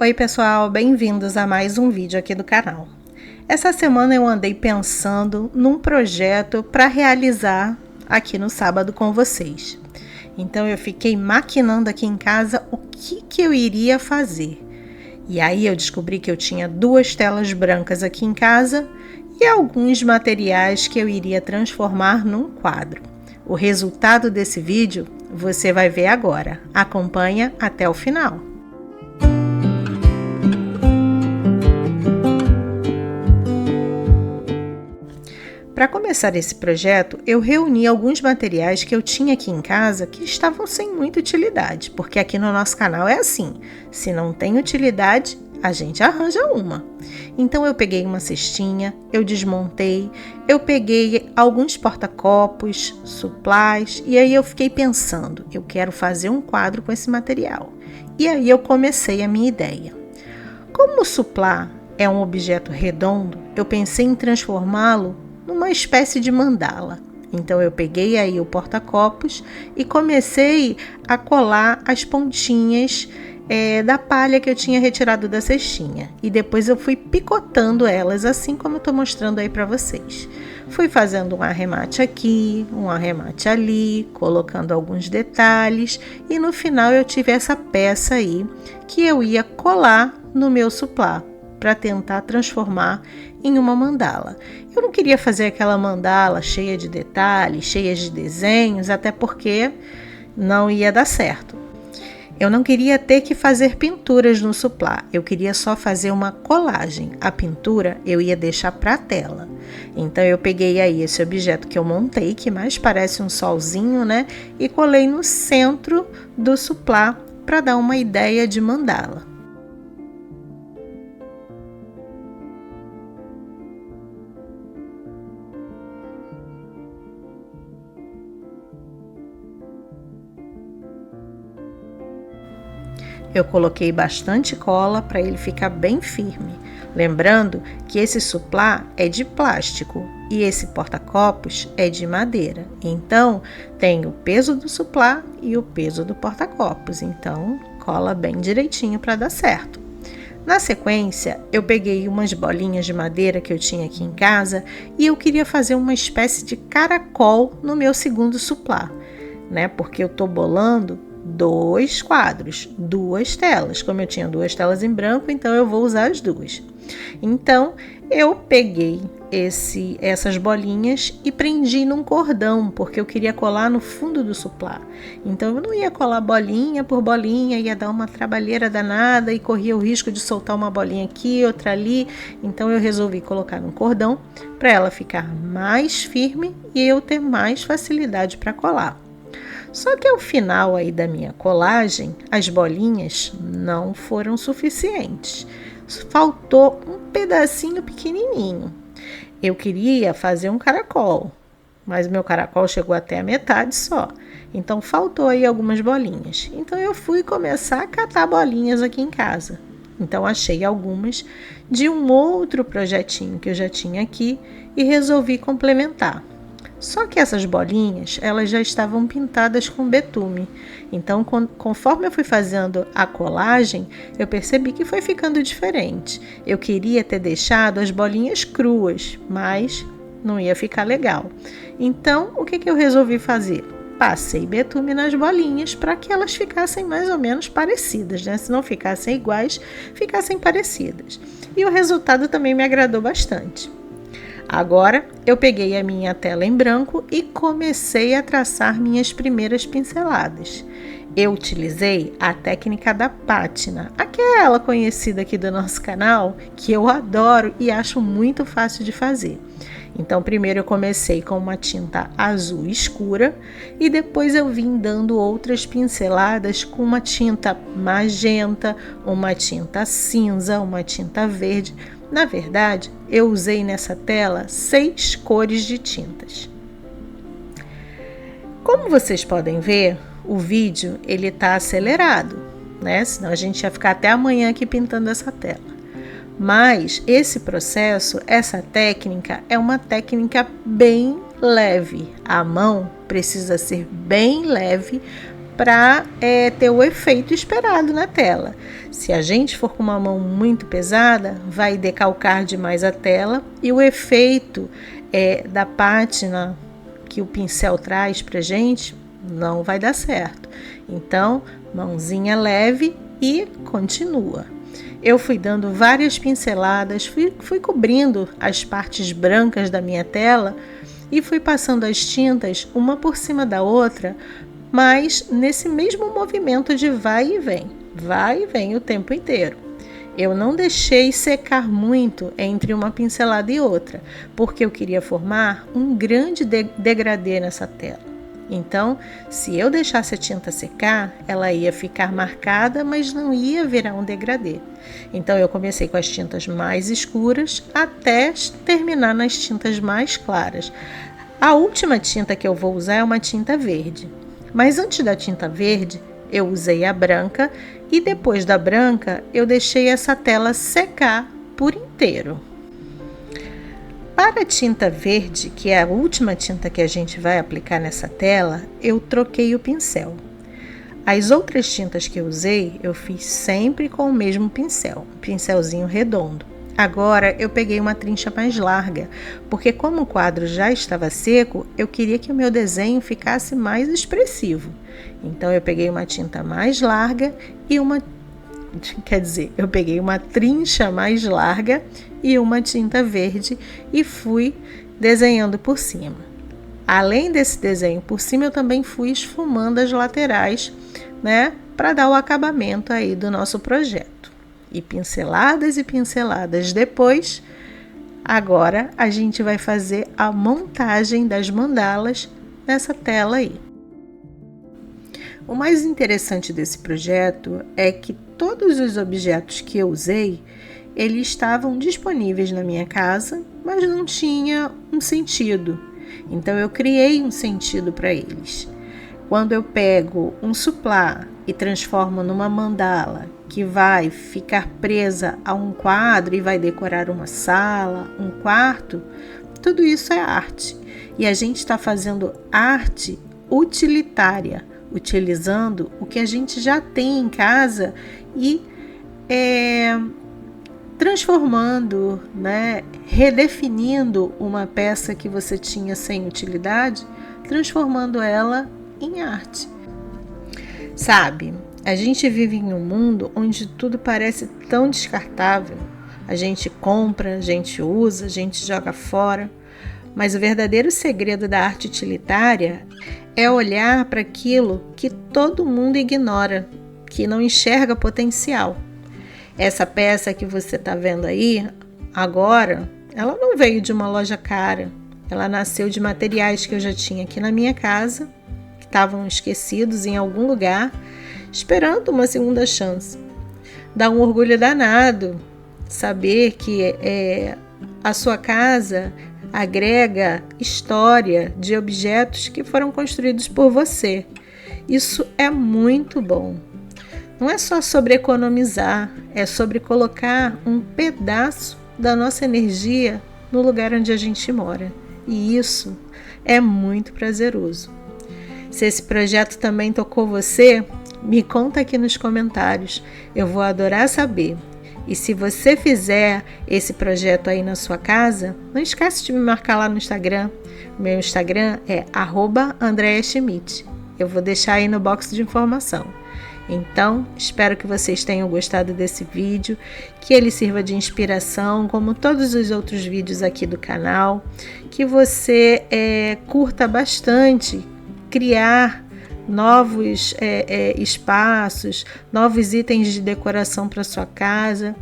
Oi pessoal, bem-vindos a mais um vídeo aqui do canal. Essa semana eu andei pensando num projeto para realizar aqui no sábado com vocês. Então eu fiquei maquinando aqui em casa o que eu iria fazer. E aí eu descobri que eu tinha 2 telas brancas aqui em casa e alguns materiais que eu iria transformar num quadro. O resultado desse vídeo você vai ver agora. Acompanha até o final. Para começar esse projeto, eu reuni alguns materiais que eu tinha aqui em casa que estavam sem muita utilidade, porque aqui no nosso canal é assim, se não tem utilidade, a gente arranja uma. Então eu peguei uma cestinha, eu desmontei, eu peguei alguns porta-copos, suplás, e aí eu fiquei pensando, eu quero fazer um quadro com esse material. E aí eu comecei a minha ideia. Como o suplá é um objeto redondo, eu pensei em transformá-lo numa espécie de mandala. Então eu peguei aí o porta-copos e comecei a colar as pontinhas da palha que eu tinha retirado da cestinha. E depois eu fui picotando elas, assim como eu estou mostrando aí para vocês. Fui fazendo um arremate aqui, um arremate ali, colocando alguns detalhes. E no final eu tive essa peça aí que eu ia colar no meu suplá, para tentar transformar em uma mandala. Eu não queria fazer aquela mandala cheia de detalhes, cheia de desenhos, até porque não ia dar certo. Eu não queria ter que fazer pinturas no suplá, eu queria só fazer uma colagem. A pintura eu ia deixar para a tela. Então eu peguei aí esse objeto que eu montei, que mais parece um solzinho, né? E colei no centro do suplá para dar uma ideia de mandala. Eu coloquei bastante cola para ele ficar bem firme. Lembrando que esse suplá é de plástico e esse porta-copos é de madeira. Então, tem o peso do suplá e o peso do porta-copos. Então, cola bem direitinho para dar certo. Na sequência, eu peguei umas bolinhas de madeira que eu tinha aqui em casa e eu queria fazer uma espécie de caracol no meu segundo suplá, né? Porque eu tô bolando 2 quadros, 2 telas. Como eu tinha 2 telas em branco, então eu vou usar as 2. Então, eu peguei essas bolinhas e prendi num cordão, porque eu queria colar no fundo do suplá. Então, eu não ia colar bolinha por bolinha, ia dar uma trabalheira danada e corria o risco de soltar uma bolinha aqui, outra ali. Então, eu resolvi colocar num cordão para ela ficar mais firme e eu ter mais facilidade para colar. Só que ao final aí da minha colagem, as bolinhas não foram suficientes. Faltou um pedacinho pequenininho. Eu queria fazer um caracol, mas meu caracol chegou até a metade só. Então faltou aí algumas bolinhas. Então eu fui começar a catar bolinhas aqui em casa. Então achei algumas de um outro projetinho que eu já tinha aqui e resolvi complementar. Só que essas bolinhas, elas já estavam pintadas com betume. Então, conforme eu fui fazendo a colagem, eu percebi que foi ficando diferente. Eu queria ter deixado as bolinhas cruas, mas não ia ficar legal. Então, o que eu resolvi fazer? Passei betume nas bolinhas para que elas ficassem mais ou menos parecidas, né? Se não ficassem iguais, ficassem parecidas. E o resultado também me agradou bastante. Agora, eu peguei a minha tela em branco e comecei a traçar minhas primeiras pinceladas. Eu utilizei a técnica da pátina, aquela conhecida aqui do nosso canal, que eu adoro e acho muito fácil de fazer. Então, primeiro eu comecei com uma tinta azul escura e depois eu vim dando outras pinceladas com uma tinta magenta, uma tinta cinza, uma tinta verde. Na verdade, eu usei nessa tela 6 cores de tintas. Como vocês podem ver, o vídeo ele está acelerado, né? Senão a gente ia ficar até amanhã aqui pintando essa tela. Mas esse processo, essa técnica, é uma técnica bem leve. A mão precisa ser bem leve para ter o efeito esperado na tela. Se a gente for com uma mão muito pesada, vai decalcar demais a tela e o efeito da pátina que o pincel traz para gente não vai dar certo. Então, mãozinha leve e continua. Eu fui dando várias pinceladas, fui cobrindo as partes brancas da minha tela e fui passando as tintas uma por cima da outra, mas nesse mesmo movimento de vai e vem o tempo inteiro. Eu não deixei secar muito entre uma pincelada e outra, porque eu queria formar um grande degradê nessa tela. Então, se eu deixasse a tinta secar, ela ia ficar marcada, mas não ia virar um degradê. Então, eu comecei com as tintas mais escuras até terminar nas tintas mais claras. A última tinta que eu vou usar é uma tinta verde. Mas antes da tinta verde, eu usei a branca e depois da branca, eu deixei essa tela secar por inteiro. Para a tinta verde, que é a última tinta que a gente vai aplicar nessa tela, eu troquei o pincel. As outras tintas que eu usei, eu fiz sempre com o mesmo pincel, um pincelzinho redondo. Agora eu peguei uma trincha mais larga, porque como o quadro já estava seco, eu queria que o meu desenho ficasse mais expressivo. Então eu peguei uma tinta mais larga e eu peguei uma trincha mais larga e uma tinta verde e fui desenhando por cima. Além desse desenho por cima, eu também fui esfumando as laterais, para dar o acabamento aí do nosso projeto. E pinceladas depois, agora a gente vai fazer a montagem das mandalas nessa tela aí. O mais interessante desse projeto é que todos os objetos que eu usei, eles estavam disponíveis na minha casa, mas não tinha um sentido. Então eu criei um sentido para eles. Quando eu pego um suplá e transformo numa mandala que vai ficar presa a um quadro e vai decorar uma sala, um quarto, tudo isso é arte. E a gente está fazendo arte utilitária, utilizando o que a gente já tem em casa e transformando, redefinindo uma peça que você tinha sem utilidade, transformando ela em arte. Sabe, a gente vive em um mundo onde tudo parece tão descartável. A gente compra, a gente usa, a gente joga fora. Mas o verdadeiro segredo da arte utilitária é olhar para aquilo que todo mundo ignora, que não enxerga potencial. Essa peça que você está vendo aí, agora, ela não veio de uma loja cara. Ela nasceu de materiais que eu já tinha aqui na minha casa, que estavam esquecidos em algum lugar, esperando uma segunda chance. Dá um orgulho danado saber que a sua casa agrega história de objetos que foram construídos por você. Isso é muito bom. Não é só sobre economizar, é sobre colocar um pedaço da nossa energia no lugar onde a gente mora. E isso é muito prazeroso. Se esse projeto também tocou você, me conta aqui nos comentários. Eu vou adorar saber. E se você fizer esse projeto aí na sua casa, não esquece de me marcar lá no Instagram. Meu Instagram é @andreaschmidt. Eu vou deixar aí no box de informação. Então, espero que vocês tenham gostado desse vídeo, que ele sirva de inspiração, como todos os outros vídeos aqui do canal, que você curta bastante criar novos espaços, novos itens de decoração para sua casa.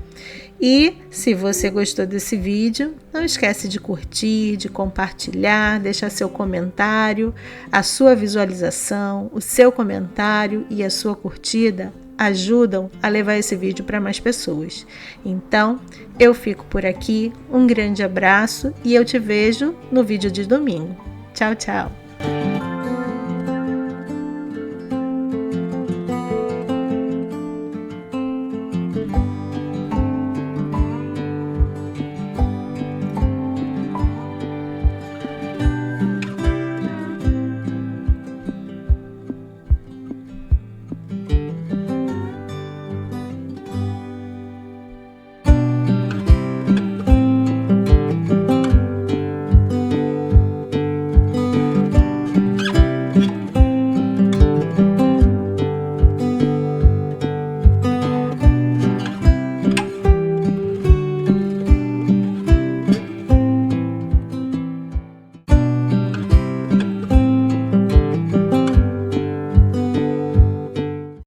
E se você gostou desse vídeo, não esquece de curtir, de compartilhar, deixar seu comentário, a sua visualização, o seu comentário e a sua curtida ajudam a levar esse vídeo para mais pessoas. Então, eu fico por aqui, um grande abraço e eu te vejo no vídeo de domingo. Tchau, tchau!